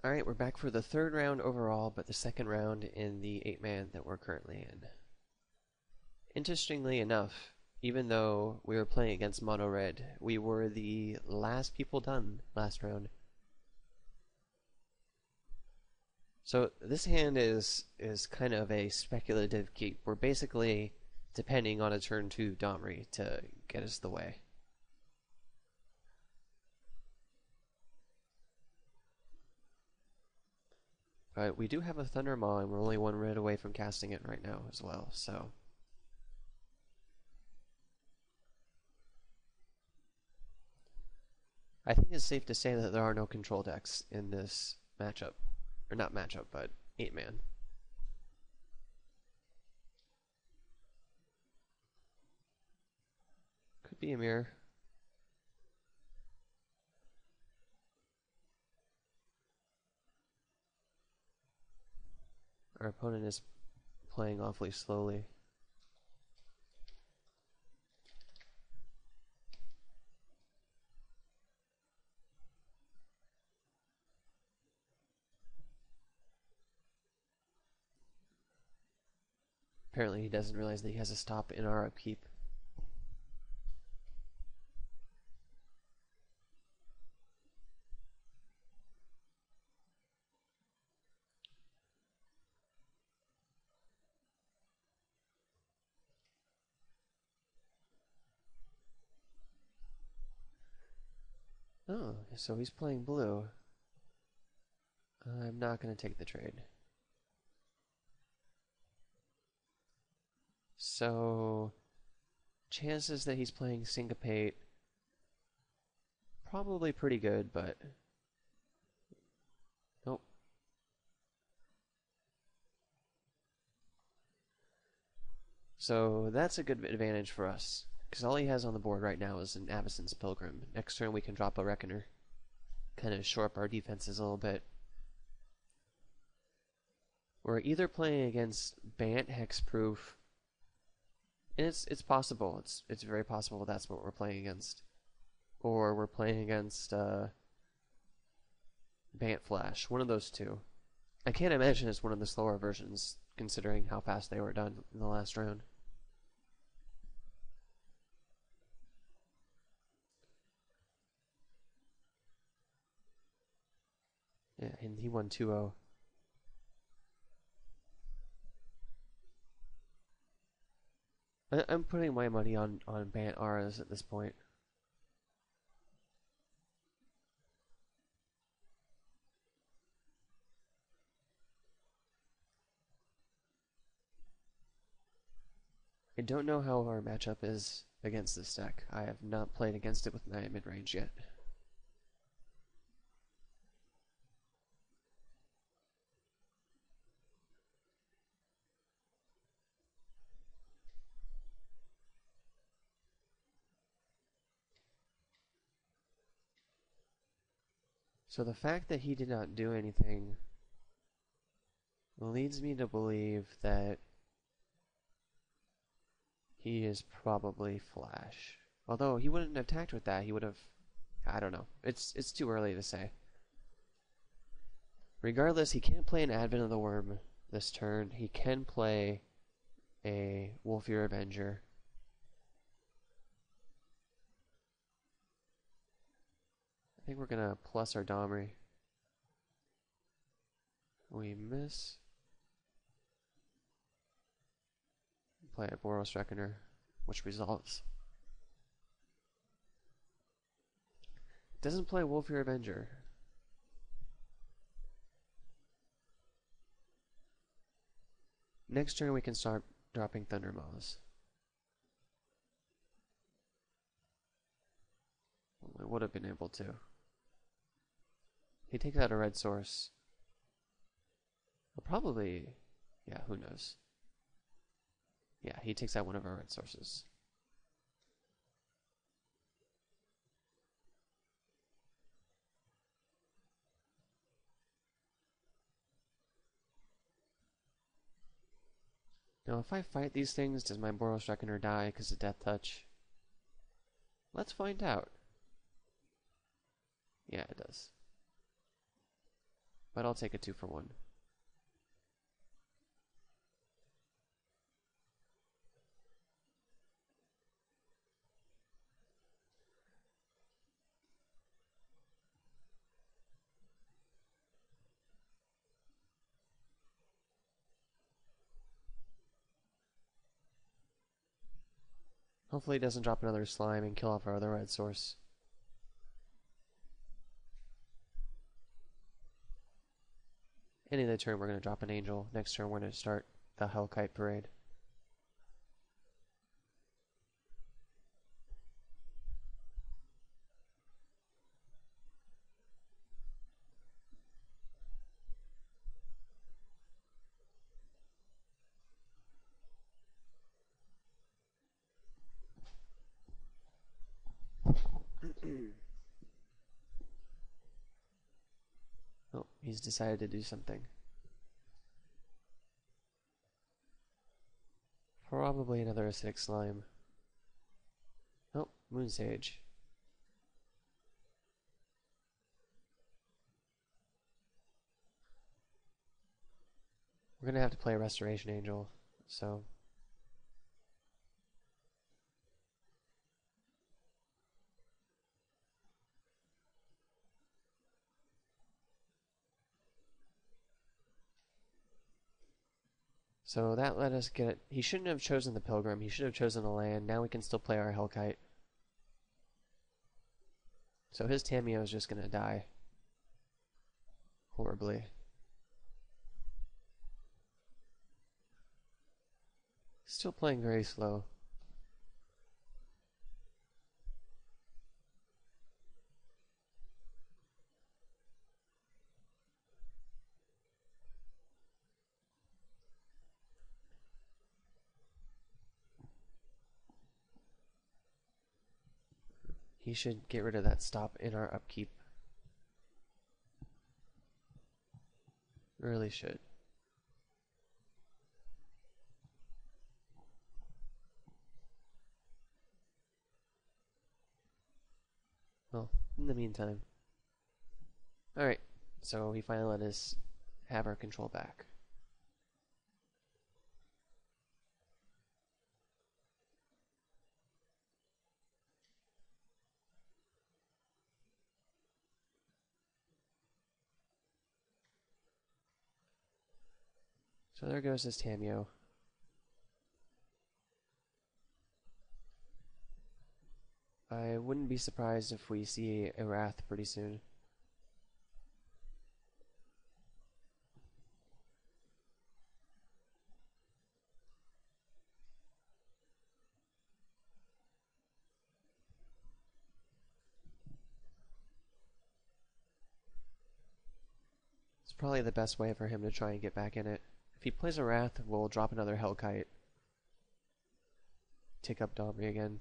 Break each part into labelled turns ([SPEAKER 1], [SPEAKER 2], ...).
[SPEAKER 1] Alright, we're back for the third round overall, but the second round in the 8-man that we're currently in. Interestingly enough, even though we were playing against Mono Red, we were the last people done last round. So this hand is kind of a speculative keep. We're basically depending on a turn 2 Domri to get us the way. But we do have a Thunder Maw, and we're only one red away from casting it right now as well, so... I think it's safe to say that there are no control decks in this matchup. Or not matchup, but 8-man. Could be a mirror. Our opponent is playing awfully slowly. Apparently he doesn't realize that he has a stop in our upkeep. Oh, so he's playing blue. I'm not going to take the trade. So, chances that he's playing Syncopate, probably pretty good, but... Nope. So that's a good advantage for us, because all he has on the board right now is an Avacyn's Pilgrim. Next turn we can drop a Reckoner. Kind of shore up our defenses a little bit. We're either playing against Bant Hexproof, and it's possible, it's very possible that's what we're playing against. Or we're playing against Bant Flash, one of those two. I can't imagine it's one of the slower versions, considering how fast they were done in the last round. Yeah, and he won 2-0. I'm putting my money on Bant Auras at this point. I don't know how our matchup is against this deck. I have not played against it with Naya Midrange yet. So the fact that he did not do anything leads me to believe that he is probably Flash. Although he wouldn't have attacked with that, he would have... I don't know. It's too early to say. Regardless, he can't play an Advent of the Worm this turn. He can play a Wolfear Avenger. I think we're gonna plus our Domri. We miss. Play a Boros Reckoner, which resolves. Doesn't play Wolfear Avenger. Next turn we can start dropping Thunder Maws. We would have been able to. He takes out a red source. Well, probably... yeah, who knows. Yeah, he takes out one of our red sources. Now, if I fight these things, does my Boros Reckoner die because of Death Touch? Let's find out. Yeah, it does. but I'll take a 2 for 1. Hopefully it doesn't drop another slime and kill off our other red source. Ending the turn, we're going to drop an angel. Next turn, we're going to start the Hellkite Parade. Oh, he's decided to do something. Probably another acidic slime. Oh, Moon Sage. We're gonna have to play a Restoration Angel, so... So that let us get it. He shouldn't have chosen the Pilgrim. He should have chosen a land. Now we can still play our Hellkite. So his Tamiyo is just going to die. Horribly. Still playing very slow. He should get rid of that stop in our upkeep. Really should. Well, in the meantime. Alright, so he finally let us have our control back. So there goes his Tamiyo. I wouldn't be surprised if we see a Wrath pretty soon. It's probably the best way for him to try and get back in it. If he plays a Wrath, we'll drop another Hellkite. Take up Domri again.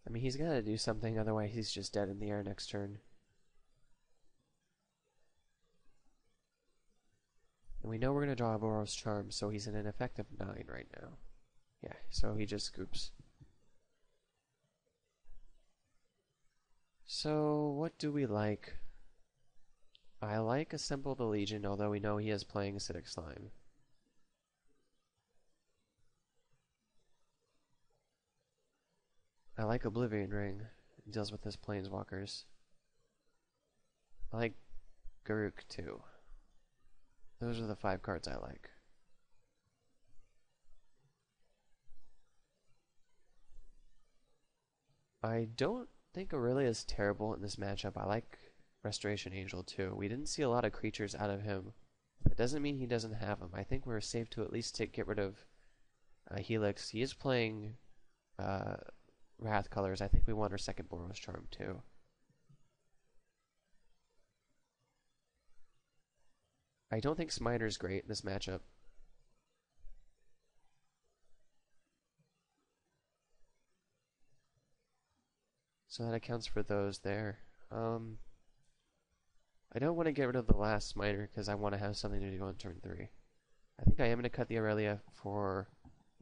[SPEAKER 1] I mean, he's gotta do something, otherwise he's just dead in the air next turn. And we know we're gonna draw a Boros Charm, so he's in an effective 9 right now. Yeah, so he just scoops. So, what do we like? I like Assemble the Legion, although we know he is playing Acidic Slime. I like Oblivion Ring. It deals with his Planeswalkers. I like Garruk too. Those are the 5 cards I like. I don't think Aurelia is terrible in this matchup. I like Restoration Angel too. We didn't see a lot of creatures out of him. That doesn't mean he doesn't have them. I think we're safe to at least get rid of Helix. He is playing Wrath colors. I think we want our second Boros Charm too. I don't think Smiter's great in this matchup. So that accounts for those there. I don't want to get rid of the last Smiter because I want to have something to do on turn 3. I think I am going to cut the Aurelia for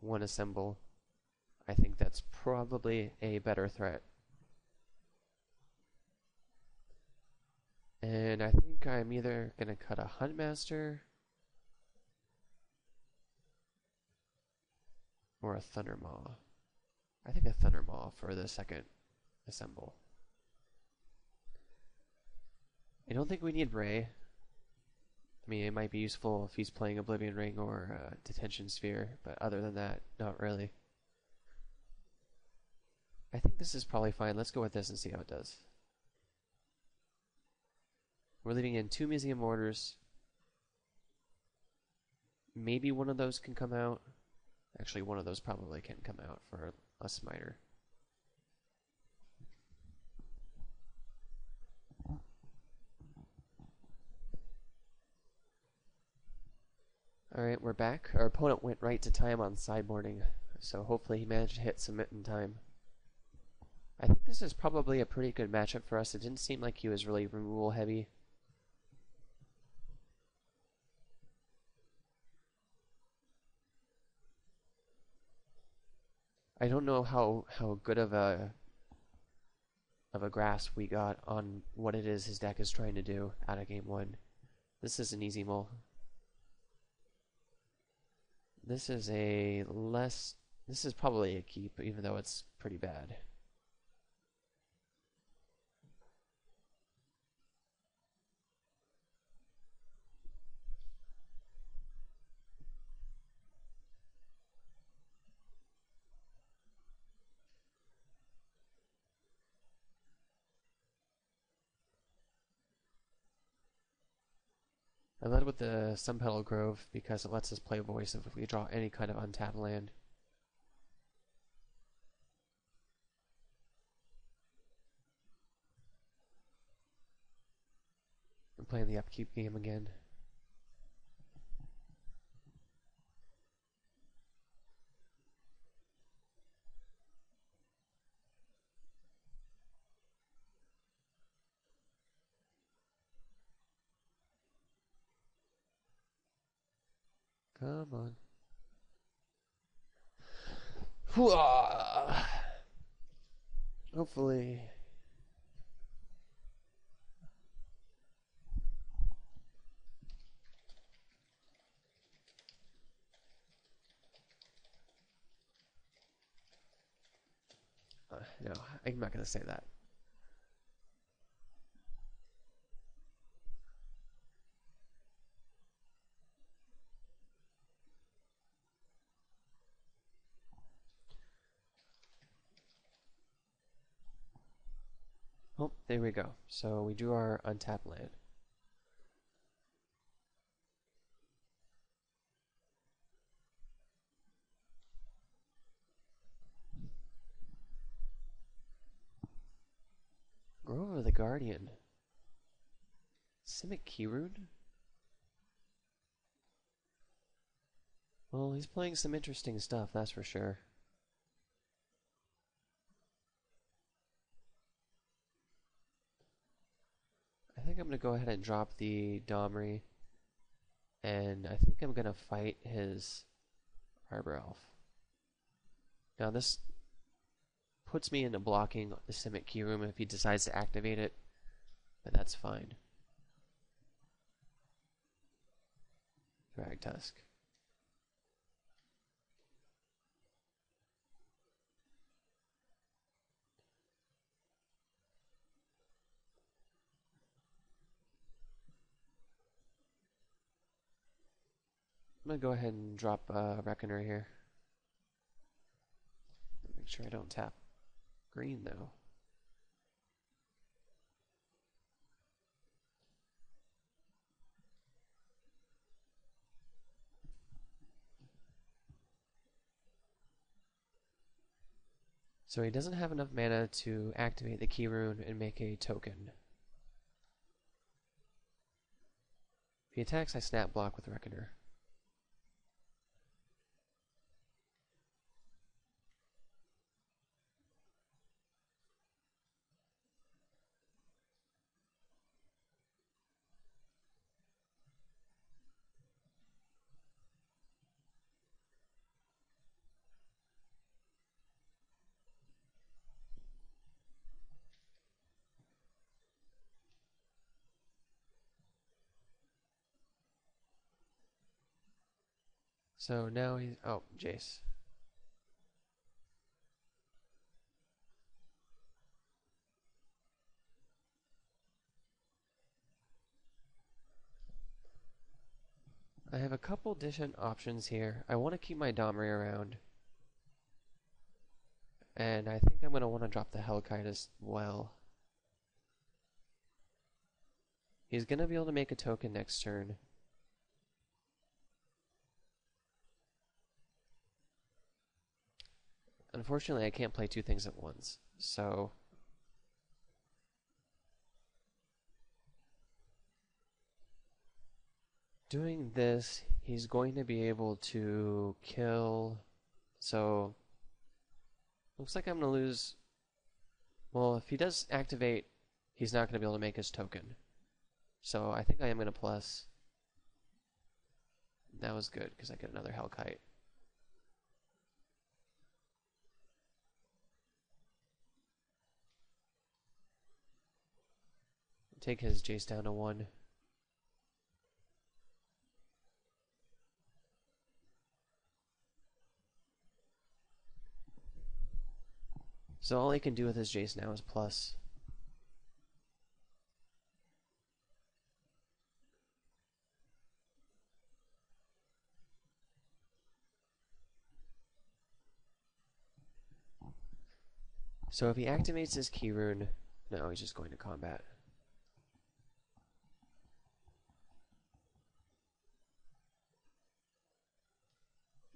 [SPEAKER 1] one assemble, I think that's probably a better threat. And I think I'm either going to cut a Huntmaster or a Thundermaw. I think a Thundermaw for the second assemble. I don't think we need Ray. I mean, it might be useful if he's playing Oblivion Ring or Detention Sphere, but other than that, not really. I think this is probably fine. Let's go with this and see how it does. We're leaving in 2 Museum Orders. Maybe one of those can come out. Actually, one of those probably can come out for a Smiter. Alright, we're back. Our opponent went right to time on sideboarding, so hopefully he managed to hit submit in time. I think this is probably a pretty good matchup for us. It didn't seem like he was really removal heavy. I don't know how good of a grasp we got on what it is his deck is trying to do out of game 1. This is an easy mull. This is probably a keep, even though it's pretty bad. I led with the Sunpetal Grove because it lets us play voice if we draw any kind of untapped land. I'm playing the upkeep game again. Come on. Hopefully. No, I'm not going to say that. Oh, there we go. So we drew our untapped land. Grove of the Guardian. Simic Keyrune? Well, he's playing some interesting stuff, that's for sure. I think I'm going to go ahead and drop the Domri, and I think I'm going to fight his Arbor Elf. Now this puts me into blocking the Simic Keyrune if he decides to activate it, but that's fine. Drag Tusk. I'm going to go ahead and drop Reckoner here. Make sure I don't tap green though. So he doesn't have enough mana to activate the Keyrune and make a token. If he attacks, I snap block with Reckoner. So now he's... Oh, Jace. I have a couple different options here. I want to keep my Domri around. And I think I'm going to want to drop the Hellkite as well. He's going to be able to make a token next turn. Unfortunately, I can't play two things at once. So... doing this, he's going to be able to kill... So... looks like I'm going to lose... Well, if he does activate, he's not going to be able to make his token. So I think I am going to plus. That was good, because I get another Hellkite. Take his Jace down to 1. So all he can do with his Jace now is plus. So if he activates his key rune, no, he's just going to combat.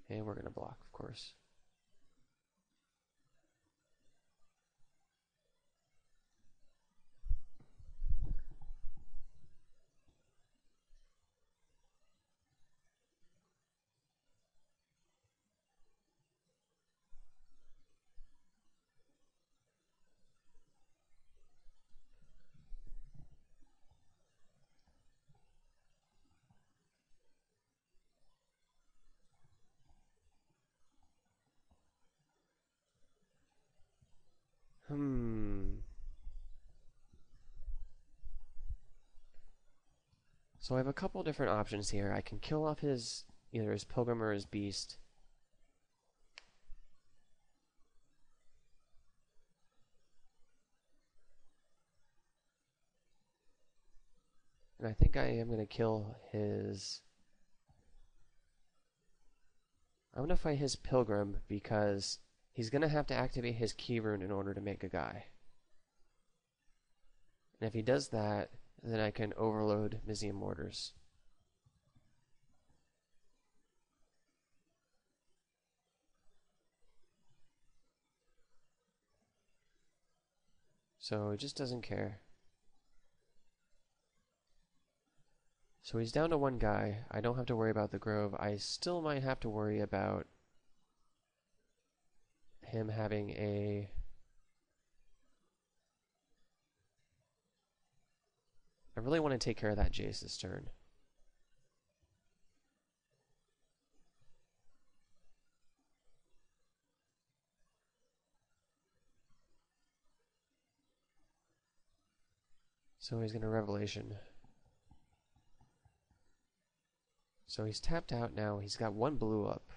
[SPEAKER 1] And we're going to block, of course. So I have a couple different options here. I can kill off his either his Pilgrim or his Beast. And I think I am going to kill his... I'm going to fight his Pilgrim because he's going to have to activate his key rune in order to make a guy. And if he does that, then I can overload Mizium Mortars. So he just doesn't care. So he's down to one guy. I don't have to worry about the Grove. I still might have to worry about him having a... I really want to take care of that Jace this turn. So he's going to Revelation. So he's tapped out now. He's got one blue up.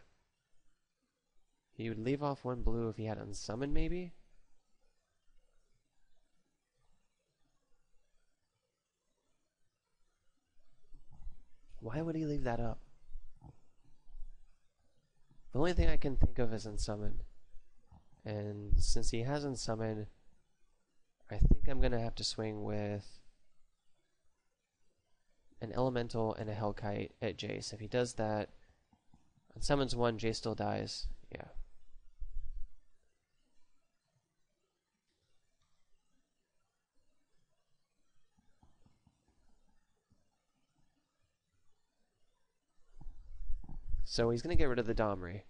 [SPEAKER 1] He would leave off one blue if he had Unsummon, maybe? Why would he leave that up? The only thing I can think of is Unsummon. And since he has Unsummon, I think I'm going to have to swing with an Elemental and a Hellkite at Jace. If he does that, Unsummons one, Jace still dies. Yeah. So he's going to get rid of the Domri.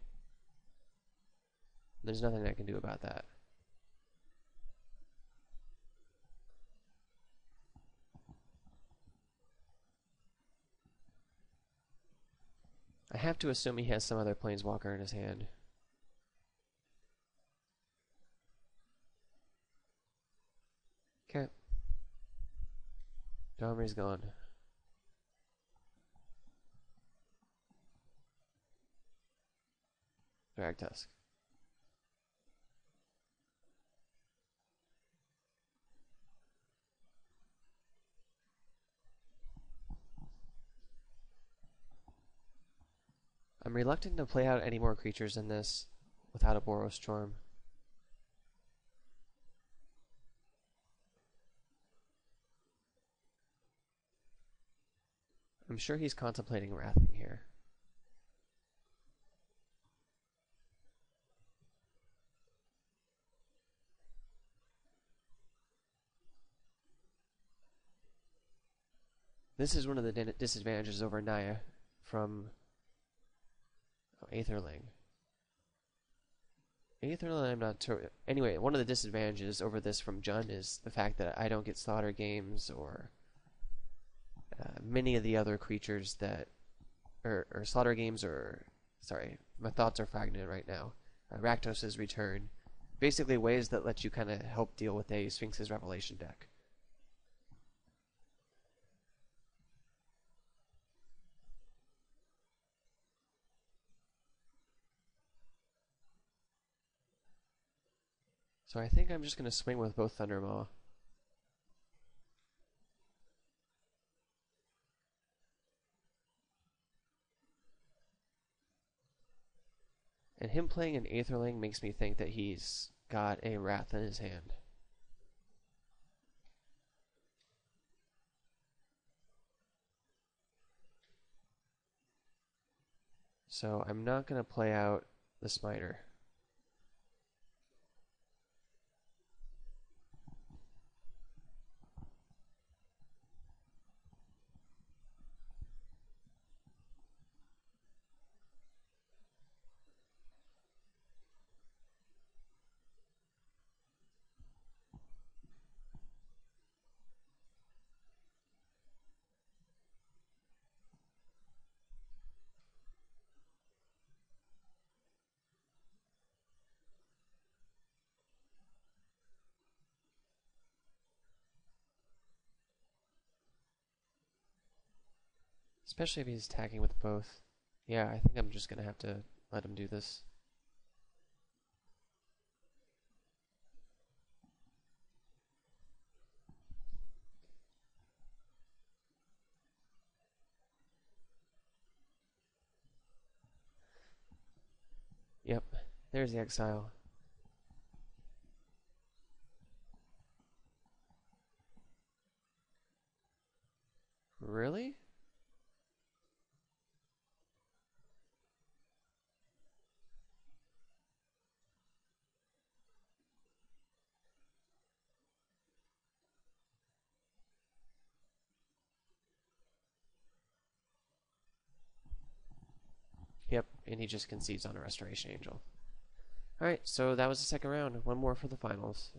[SPEAKER 1] There's nothing I can do about that. I have to assume he has some other Planeswalker in his hand. Okay. Domri's gone. Drag Tusk. I'm reluctant to play out any more creatures in this without a Boros Charm. I'm sure he's contemplating wrathing here. This is one of the disadvantages over Naya from Aetherling. Aetherling, I'm not sure. Anyway, one of the disadvantages over this from Jund is the fact that I don't get Slaughter Games or many of the other creatures that, or Slaughter Games, or sorry, my thoughts are fragmented right now. Rakdos' Return, basically ways that let you kind of help deal with a Sphinx's Revelation deck. So I think I'm just going to swing with both Thundermaw. And him playing an Aetherling makes me think that he's got a Wrath in his hand. So I'm not going to play out the Smiter. Especially if he's attacking with both. Yeah, I think I'm just going to have to let him do this. Yep, there's the Exile. Really? Yep, and he just concedes on a Restoration Angel. Alright, so that was the second round. One more for the finals.